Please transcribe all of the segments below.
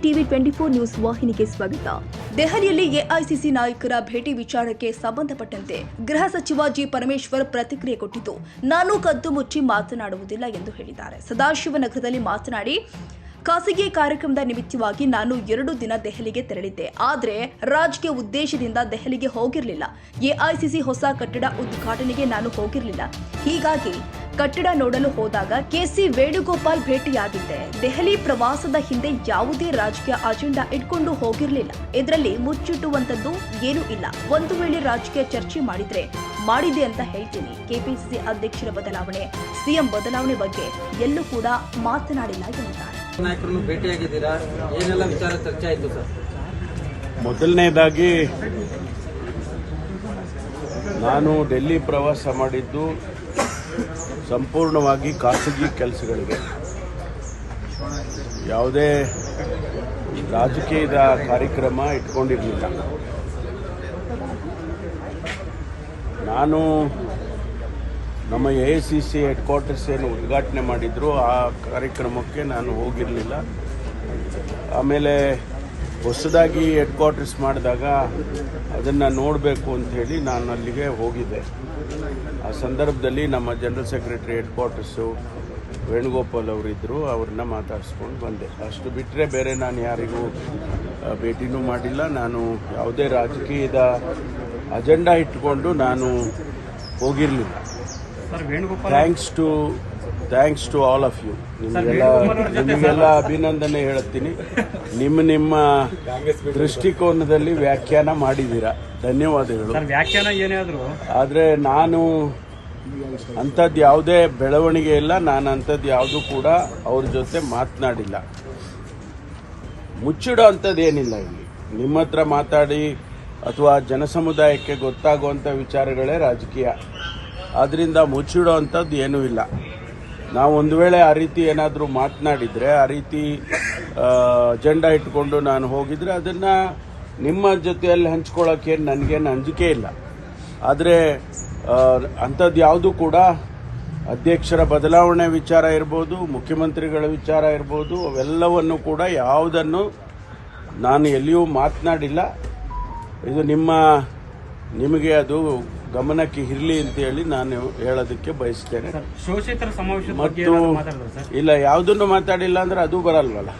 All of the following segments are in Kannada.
ಟಿವಿ 24 ನ್ಯೂಸ್ ವಾಹಿನಿಗೆ ಸ್ವಾಗತ. ದೆಹಲಿಯಲ್ಲಿ ಎಐಸಿಸಿ ನಾಯಕರ ಭೇಟಿ ವಿಚಾರಕ್ಕೆ ಸಂಬಂಧಪಟ್ಟಂತೆ ಗೃಹ ಸಚಿವ ಜಿ ಪರಮೇಶ್ವರ್ ಪ್ರತಿಕ್ರಿಯೆ ಕೊಟ್ಟಿದ್ದು, ನಾನು ಕದ್ದು ಮುಚ್ಚಿ ಮಾತನಾಡುವುದಿಲ್ಲ ಎಂದು ಹೇಳಿದ್ದಾರೆ. ಸದಾಶಿವನಗರದಲ್ಲಿ ಮಾತನಾಡಿ, ಖಾಸಗಿ ಕಾರ್ಯಕ್ರಮದ ನಿಮಿತ್ತವಾಗಿ ನಾನು 2 ದಿನ ದೆಹಲಿಗೆ ತೆರಳಿದ್ದೆ. ಆದರೆ ರಾಜಕೀಯ ಉದ್ದೇಶದಿಂದ ದೆಹಲಿಗೆ ಹೋಗಿರಲಿಲ್ಲ. ಎಐಸಿಸಿ ಹೊಸ ಕಟ್ಟಡ ಉದ್ಘಾಟನೆಗೆ ನಾನು ಹೋಗಿರಲಿಲ್ಲ. ಹೀಗಾಗಿ ಕಟ್ಟಡ ನೋಡಲು ಹೋದಾಗ ಕೆಸಿ ವೇಣುಗೋಪಾಲ್ ಭೇಟಿಯಾಗಿದ್ದೆ. ದೆಹಲಿ ಪ್ರವಾಸದ ಹಿಂದೆ ಯಾವುದೇ ರಾಜಕೀಯ ಅಜೆಂಡಾ ಇಟ್ಕೊಂಡು ಹೋಗಿರಲಿಲ್ಲ. ಇದರಲ್ಲಿ ಮುಚ್ಚಿಟ್ಟುವಂತದ್ದು ಏನೂ ಇಲ್ಲ. ಒಂದು ವೇಳೆ ರಾಜಕೀಯ ಚರ್ಚೆ ಮಾಡಿದೆ ಅಂತ ಹೇಳ್ತೀನಿ. ಕೆಪಿಸಿಸಿ ಅಧ್ಯಕ್ಷರ ಬದಲಾವಣೆ, ಸಿಎಂ ಬದಲಾವಣೆ ಬಗ್ಗೆ ಎಲ್ಲೂ ಕೂಡ ಮಾತನಾಡಿಲ್ಲ ಎಂದಿದ್ದಾರೆ. ನಾಯಕರನ್ನು ಭೇಟಿಯಾಗಿದ್ದೀರಾ, ಏನೆಲ್ಲ ವಿಚಾರ ಚರ್ಚೆ ಆಯಿತು ಸರ್? ಮೊದಲನೇದಾಗಿ ನಾನು ಡೆಲ್ಲಿ ಪ್ರವಾಸ ಮಾಡಿದ್ದು ಸಂಪೂರ್ಣವಾಗಿ ಖಾಸಗಿ ಕೆಲಸಗಳಿಗೆ, ಯಾವುದೇ ರಾಜಕೀಯದ ಕಾರ್ಯಕ್ರಮ ಇಟ್ಕೊಂಡಿರಲಿಲ್ಲ. ನಾನು ನಮ್ಮ ಎಐಸಿಸಿ ಹೆಡ್ ಕ್ವಾರ್ಟರ್ಸ್ ಏನು ಉದ್ಘಾಟನೆ ಮಾಡಿದ್ರು ಆ ಕಾರ್ಯಕ್ರಮಕ್ಕೆ ನಾನು ಹೋಗಿರಲಿಲ್ಲ. ಆಮೇಲೆ ಹೊಸದಾಗಿ ಹೆಡ್ ಕ್ವಾರ್ಟರ್ಸ್ ಮಾಡಿದಾಗ ಅದನ್ನು ನೋಡಬೇಕು ಅಂಥೇಳಿ ನಾನು ಅಲ್ಲಿಗೆ ಹೋಗಿದ್ದೆ. ಆ ಸಂದರ್ಭದಲ್ಲಿ ನಮ್ಮ general secretary headquarters Venugopal ಅವರಿದ್ದರು, ಅವ್ರನ್ನ ಮಾತಾಡಿಸ್ಕೊಂಡು ಬಂದೆ. ಅಷ್ಟು ಬಿಟ್ಟರೆ ಬೇರೆ ನಾನು ಯಾರಿಗೂ ಭೇಟಿನೂ ಮಾಡಿಲ್ಲ. ನಾನು ಯಾವುದೇ ರಾಜಕೀಯದ ಅಜೆಂಡಾ ಇಟ್ಕೊಂಡು ನಾನು ಹೋಗಿರಲಿಲ್ಲ. Thanks to all of you. ನಿಮಗೆಲ್ಲ ಅಭಿನಂದನೆ ಹೇಳುತ್ತೀನಿ. ನಿಮ್ಮ ದೃಷ್ಟಿಕೋನದಲ್ಲಿ ವ್ಯಾಖ್ಯಾನ ಮಾಡಿದ್ದೀರಾ, ಧನ್ಯವಾದಗಳು. ಆದರೆ ನಾನು ಅಂಥದ್ದು ಯಾವುದೇ ಬೆಳವಣಿಗೆ ಇಲ್ಲ. ನಾನು ಅಂಥದ್ದು ಯಾವುದೂ ಕೂಡ ಅವ್ರ ಜೊತೆ ಮಾತನಾಡಿಲ್ಲ. ಮುಚ್ಚಿಡೋ ಅಂಥದ್ದು ಏನಿಲ್ಲ. ಇಲ್ಲಿ ನಿಮ್ಮ ಹತ್ರ ಮಾತಾಡಿ ಅಥವಾ ಜನಸಮುದಾಯಕ್ಕೆ ಗೊತ್ತಾಗುವಂಥ ವಿಚಾರಗಳೇ ರಾಜಕೀಯ. ಆದ್ದರಿಂದ ಮುಚ್ಚಿಡೋ ಅಂಥದ್ದು ಏನೂ ಇಲ್ಲ. ನಾವು ಒಂದು ವೇಳೆ ಆ ರೀತಿ ಏನಾದರೂ ಮಾತನಾಡಿದರೆ, ಆ ರೀತಿ ಅಜೆಂಡಾ ಇಟ್ಕೊಂಡು ನಾನು ಹೋಗಿದ್ರೆ ಅದನ್ನು ನಿಮ್ಮ ಜೊತೆಯಲ್ಲಿ ಹಂಚ್ಕೊಳ್ಳೋಕ್ಕೆ ನನಗೇನು ಅಂಜಿಕೆ ಇಲ್ಲ. ಆದರೆ ಅಂಥದ್ದು ಯಾವುದೂ ಕೂಡ ಅಧ್ಯಕ್ಷರ ಬದಲಾವಣೆ ವಿಚಾರ ಇರ್ಬೋದು, ಮುಖ್ಯಮಂತ್ರಿಗಳ ವಿಚಾರ ಇರ್ಬೋದು, ಅವೆಲ್ಲವನ್ನು ಕೂಡ ಯಾವುದನ್ನು ನಾನು ಎಲ್ಲಿಯೂ ಮಾತನಾಡಿಲ್ಲ. ಇದು ನಿಮಗೆ ಅದು ಗಮನಕ್ಕೆ ಇರಲಿ ಅಂತ ಹೇಳಿ ನಾನು ಹೇಳೋದಕ್ಕೆ ಬಯಸ್ತೇನೆ. ಮತ್ತು ಇಲ್ಲ, ಯಾವುದನ್ನು ಮಾತಾಡಿಲ್ಲ ಅಂದ್ರೆ ಅದು ಬರಲ್ವಲ್ಲ.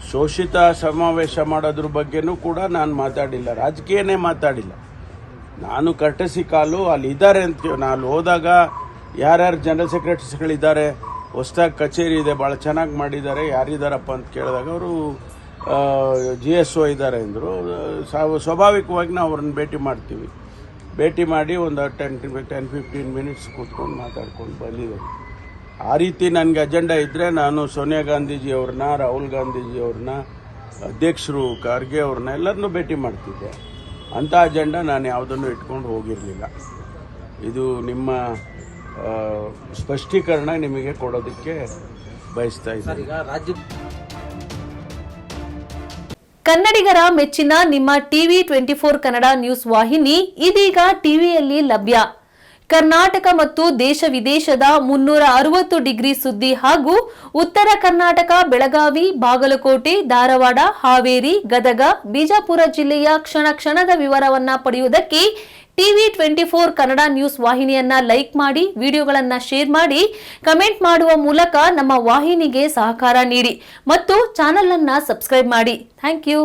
ಶೋಷಿತ ಸಮಾವೇಶ ಮಾಡೋದ್ರ ಬಗ್ಗೆನೂ ಕೂಡ ನಾನು ಮಾತಾಡಿಲ್ಲ, ರಾಜಕೀಯನೇ ಮಾತಾಡಿಲ್ಲ. ನಾನು ಕರ್ಟಸಿ ಕಾಲು ಅಲ್ಲಿ ಇದ್ದಾರೆ ಅಂತ ನಾನು ಹೋದಾಗ ಯಾರ್ಯಾರು ಜನರಲ್ ಸೆಕ್ರೆಟರಿಸ್ಗಳಿದ್ದಾರೆ, ಹೊಸದಾಗಿ ಕಚೇರಿ ಇದೆ, ಭಾಳ ಚೆನ್ನಾಗಿ ಮಾಡಿದ್ದಾರೆ, ಯಾರಿದ್ದಾರಪ್ಪ ಅಂತ ಕೇಳಿದಾಗ ಅವರು GSO ಇದ್ದಾರೆ ಅಂದರು. ಸ್ವಾಭಾವಿಕವಾಗಿ ನಾವು ಅವ್ರನ್ನ ಭೇಟಿ ಮಾಡಿ ಒಂದು 10-15 ಮಿನಿಟ್ಸ್ ಕೂತ್ಕೊಂಡು ಮಾತಾಡ್ಕೊಂಡು ಬಂದಿದೆ. ಆ ರೀತಿ ನನಗೆ ಅಜೆಂಡಾ ಇದ್ದರೆ ನಾನು ಸೋನಿಯಾ ಗಾಂಧೀಜಿ ಅವ್ರನ್ನ, ರಾಹುಲ್ ಗಾಂಧೀಜಿ ಅವ್ರನ್ನ, ಅಧ್ಯಕ್ಷರು ಖರ್ಗೆ ಅವ್ರನ್ನ ಎಲ್ಲರನ್ನೂ ಭೇಟಿ ಮಾಡ್ತಿದ್ದೆ. ಅಂಥ ಅಜೆಂಡಾ ನಾನು ಯಾವುದನ್ನು ಇಟ್ಕೊಂಡು ಹೋಗಿರಲಿಲ್ಲ. ಇದು ನಿಮ್ಮ ಸ್ಪಷ್ಟೀಕರಣ ನಿಮಗೆ ಕೊಡೋದಕ್ಕೆ ಬಯಸ್ತಾ ಇದ್ದೀನಿ. ಕನ್ನಡಿಗರ ಮೆಚ್ಚಿನ ನಿಮ್ಮ ಟಿವಿ 24 ಕನ್ನಡ ನ್ಯೂಸ್ ವಾಹಿನಿ ಇದೀಗ ಟಿವಿಯಲ್ಲಿ ಲಭ್ಯ. ಕರ್ನಾಟಕ ಮತ್ತು ದೇಶ ವಿದೇಶದ 360 ಡಿಗ್ರಿ ಸುದ್ದಿ ಹಾಗೂ ಉತ್ತರ ಕರ್ನಾಟಕ, ಬೆಳಗಾವಿ, ಬಾಗಲಕೋಟೆ, ಧಾರವಾಡ, ಹಾವೇರಿ, ಗದಗ, ಬಿಜಾಪುರ ಜಿಲ್ಲೆಯ ಕ್ಷಣ ಕ್ಷಣದ ವಿವರವನ್ನ ಪಡೆಯುವುದಕ್ಕೆ ಟಿವಿ 24 ಕನ್ನಡ ನ್ಯೂಸ್ ವಾಹಿನಿಯನ್ನ ಲೈಕ್ ಮಾಡಿ, ವಿಡಿಯೋಗಳನ್ನ ಶೇರ್ ಮಾಡಿ, ಕಮೆಂಟ್ ಮಾಡುವ ಮೂಲಕ ನಮ್ಮ ವಾಹಿನಿಗೆ ಸಹಕಾರ ನೀಡಿ ಮತ್ತು ಚಾನೆಲ್ ಅನ್ನ ಸಬ್ಸ್ಕ್ರೈಬ್ ಮಾಡಿ. Thank you.